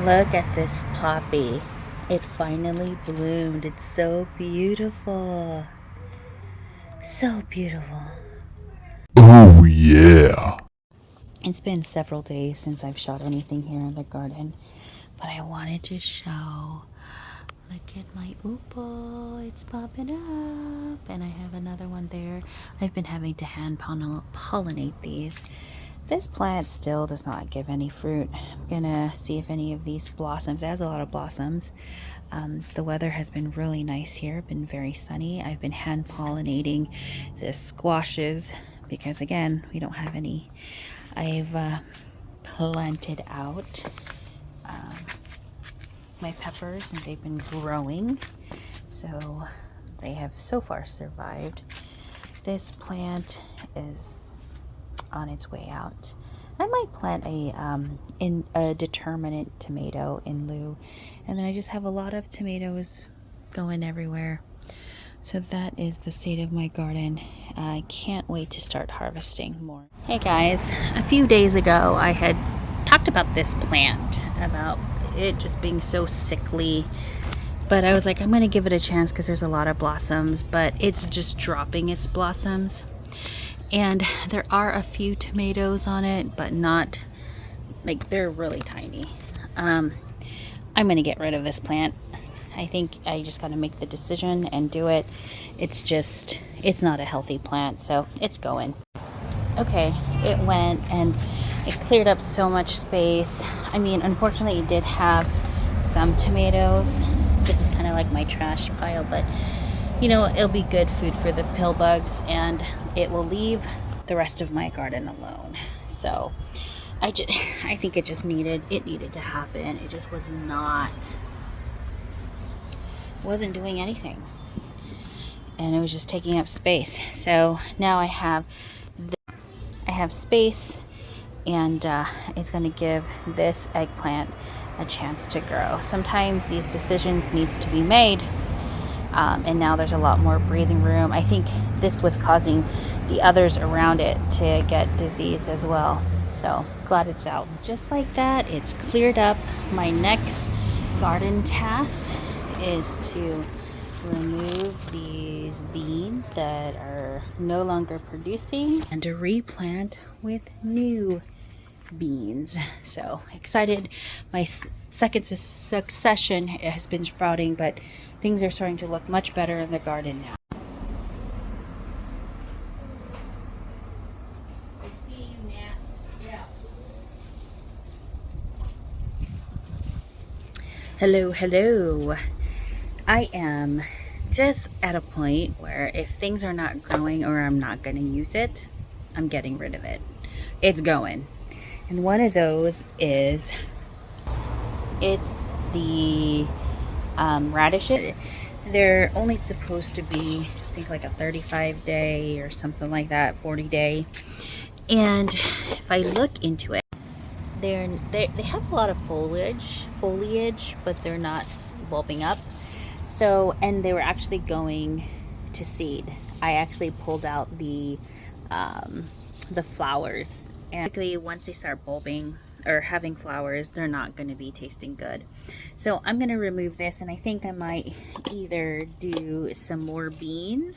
Look at this poppy. It finally bloomed. It's so beautiful. So beautiful. Oh yeah. It's been several days since I've shot anything here in the garden, but I wanted to show. Look at my upo. It's popping up. And I have another one there. I've been having to hand pollinate these. This plant still does not give any fruit. I'm gonna see if any of these blossoms. It has a lot of blossoms. The weather has been really nice here, been very sunny. I've been hand pollinating the squashes because, again, we don't have any. I've planted out my peppers and they've been growing, so they have so far survived. This plant is on its way out. I might plant a determinate tomato in lieu, and then I just have a lot of tomatoes going everywhere. So that is the state of my garden. I can't wait to start harvesting more. Hey guys, a few days ago I had talked about this plant, about it just being so sickly, but I was like, I'm gonna give it a chance because there's a lot of blossoms, but it's just dropping its blossoms. And there are a few tomatoes on it, but not, like, they're really tiny. I'm gonna get rid of this plant. I think I just gotta make the decision and do it. It's not a healthy plant, so it's going. Okay, it went and it cleared up so much space. I mean, unfortunately, it did have some tomatoes. This is kind of like my trash pile, but it'll be good food for the pill bugs, and it will leave the rest of my garden alone. So I think it needed to happen. It just wasn't doing anything, and it was just taking up space. So now I have space, and it's going to give this eggplant a chance to grow. Sometimes these decisions needs to be made, and now there's a lot more breathing room. I think this was causing the others around it to get diseased as well. So glad it's out. Just like that, it's cleared up. My next garden task is to remove these beans that are no longer producing and to replant with new beans. So excited. My second succession has been sprouting, but things are starting to look much better in the garden now. Hello. I am just at a point where if things are not growing or I'm not going to use it, I'm getting rid of it. It's going. And one of those is it's the radishes. They're only supposed to be, I think, like a 35 day or something like that, 40 day. And if I look into it, they have a lot of foliage, but they're not bulbing up. So, and they were actually going to seed. I actually pulled out the flowers, and basically once they start bulbing or having flowers, they're not going to be tasting good. So I'm going to remove this, and I think I might either do some more beans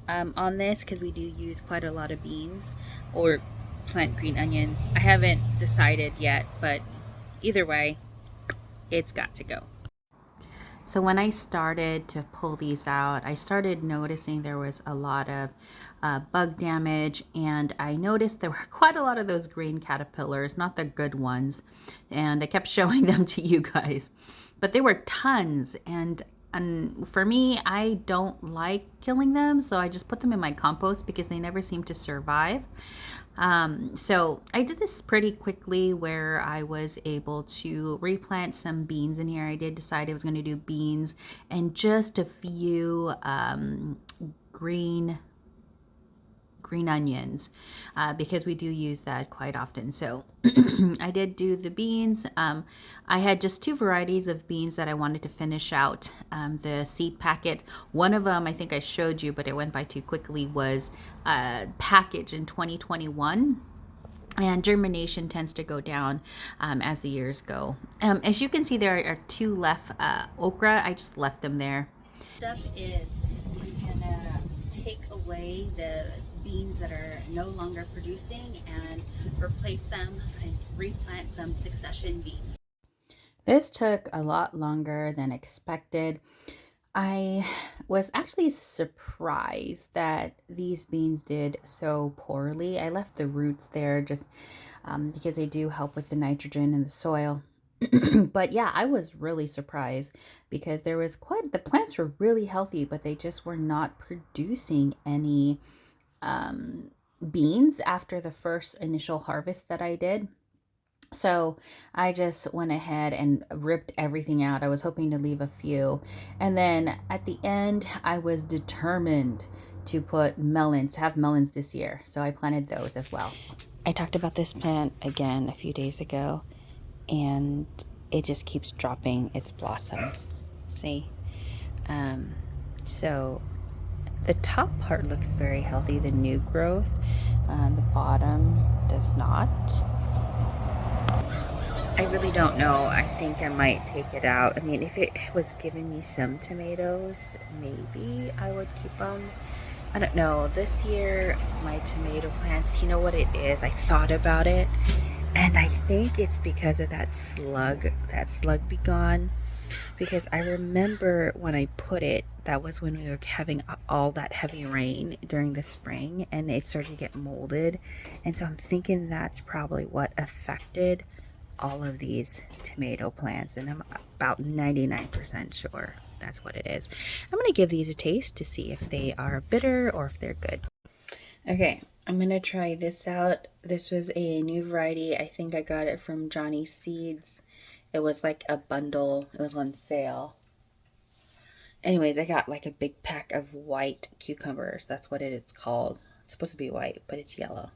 on this, because we do use quite a lot of beans, or plant green onions. I haven't decided yet, but either way, it's got to go. So when I started to pull these out, I started noticing there was a lot of bug damage, and I noticed there were quite a lot of those green caterpillars, not the good ones, and I kept showing them to you guys, but there were tons, and for me, I don't like killing them, so I just put them in my compost because they never seem to survive. So I did this pretty quickly, where I was able to replant some beans in here. I did decide I was going to do beans and just a few green onions, because we do use that quite often. So I did do the beans. I had just two varieties of beans that I wanted to finish out the seed packet. One of them, I think I showed you, but it went by too quickly, was packaged in 2021. and germination tends to go down as the years go. As you can see, there are 2 left okra. I just left them there. Stuff is you can take away the beans that are no longer producing and replace them and replant some succession beans. This took a lot longer than expected. I was actually surprised that these beans did so poorly. I left the roots there just because they do help with the nitrogen in the soil. But yeah, I was really surprised because the plants were really healthy, but they just were not producing any beans after the first initial harvest that I did. So I just went ahead and ripped everything out. I was hoping to leave a few. And then at the end, I was determined to have melons this year. So I planted those as well. I talked about this plant again a few days ago, and it just keeps dropping its blossoms. See? So the top part looks very healthy, the new growth. The bottom does not. I really don't know. I think I might take it out. I mean, if it was giving me some tomatoes, maybe I would keep them. I don't know. This year, my tomato plants, you know what it is? I thought about it, and I think it's because of that slug be gone. Because I remember when I put it, that was when we were having all that heavy rain during the spring, and it started to get molded. And so I'm thinking that's probably what affected all of these tomato plants, and I'm about 99% sure that's what it is. I'm going to give these a taste to see if they are bitter or if they're good. Okay, I'm going to try this out. This was a new variety. I think I got it from Johnny Seeds. It was like a bundle. It was on sale. Anyways, I got like a big pack of white cucumbers. That's what it is called. It's supposed to be white, but it's yellow.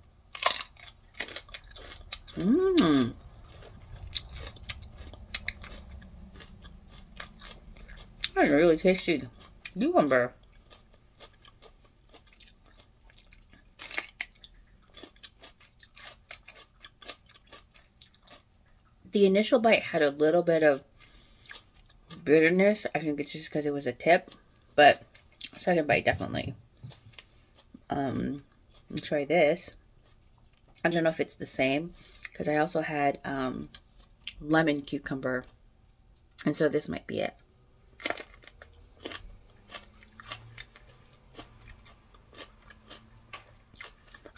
That's a really tasty cucumber. The initial bite had a little bit of bitterness. I think it's just because it was a tip, but second bite definitely. Try this. I don't know if it's the same because I also had lemon cucumber, and so this might be it.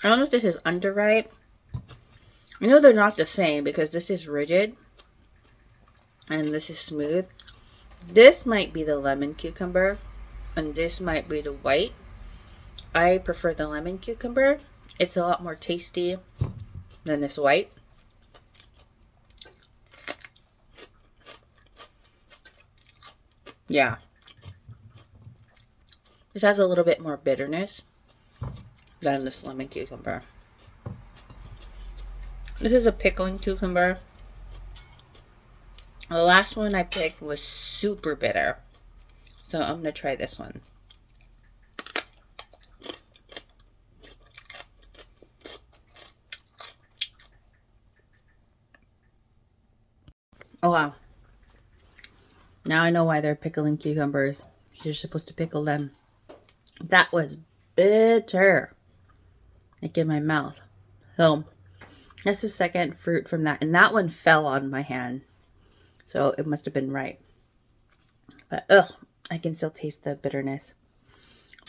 I don't know if this is underripe. I know they're not the same because this is rigid and this is smooth. This might be the lemon cucumber and this might be the white. I prefer the lemon cucumber. It's a lot more tasty than this white. Yeah. This has a little bit more bitterness than this lemon cucumber. This is a pickling cucumber. The last one I picked was super bitter. So I'm going to try this one. Oh wow. Now I know why they're pickling cucumbers. You're supposed to pickle them. That was bitter. Like in my mouth. So that's the second fruit from that. And that one fell on my hand. So it must have been right. But I can still taste the bitterness.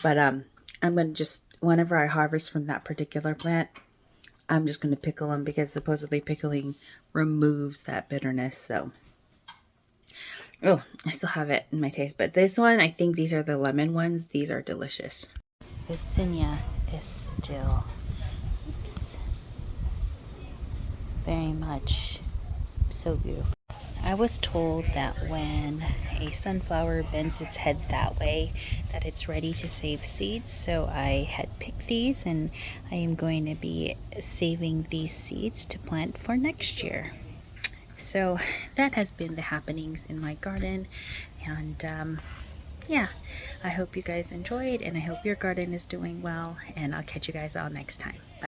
But I'm going to just, whenever I harvest from that particular plant, I'm just going to pickle them because supposedly pickling removes that bitterness. So, I still have it in my taste. But this one, I think these are the lemon ones. These are delicious. This zinnia is still, very much so beautiful. I was told that when a sunflower bends its head that way, that it's ready to save seeds. So I had picked these and I am going to be saving these seeds to plant for next year. So that has been the happenings in my garden. And yeah, I hope you guys enjoyed and I hope your garden is doing well. And I'll catch you guys all next time. Bye.